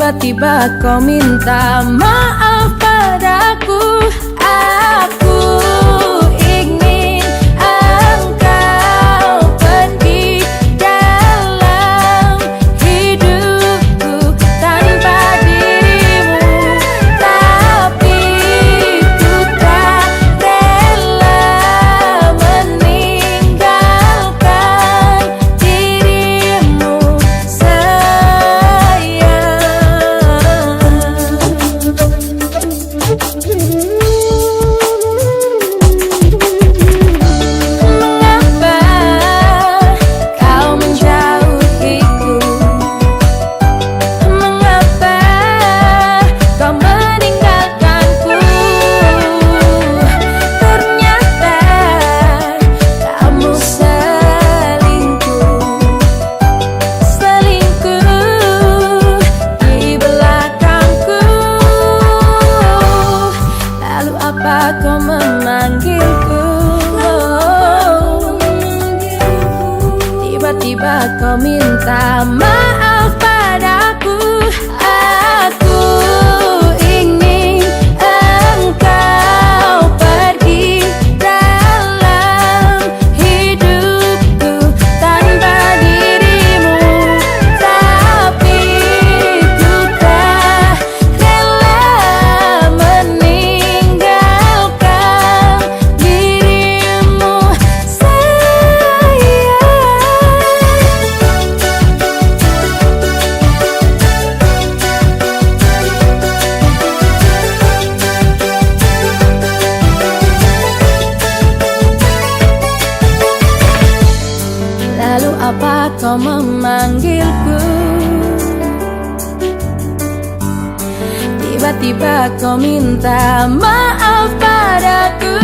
Tiba-tiba kau minta maaf padaku. Aku ingin engkau pergi dalam hidupku tanpa dirimu, tapi ku tak rela meninggalkan dirimu, Mengapa kau menjauhiku? Mengapa kau meninggalkanku? Ternyata kamu selingkuh di belakangku. Lalu apa kau memanggilku? Tiba-tiba kau minta maaf padaku. Aku ingin engkau pergi dalam hidupku tanpa dirimu, tapi ku tak rela meninggalkan dirimu, sayang. Lalu apa kau memanggilku? Tiba-tiba kau minta maaf padaku.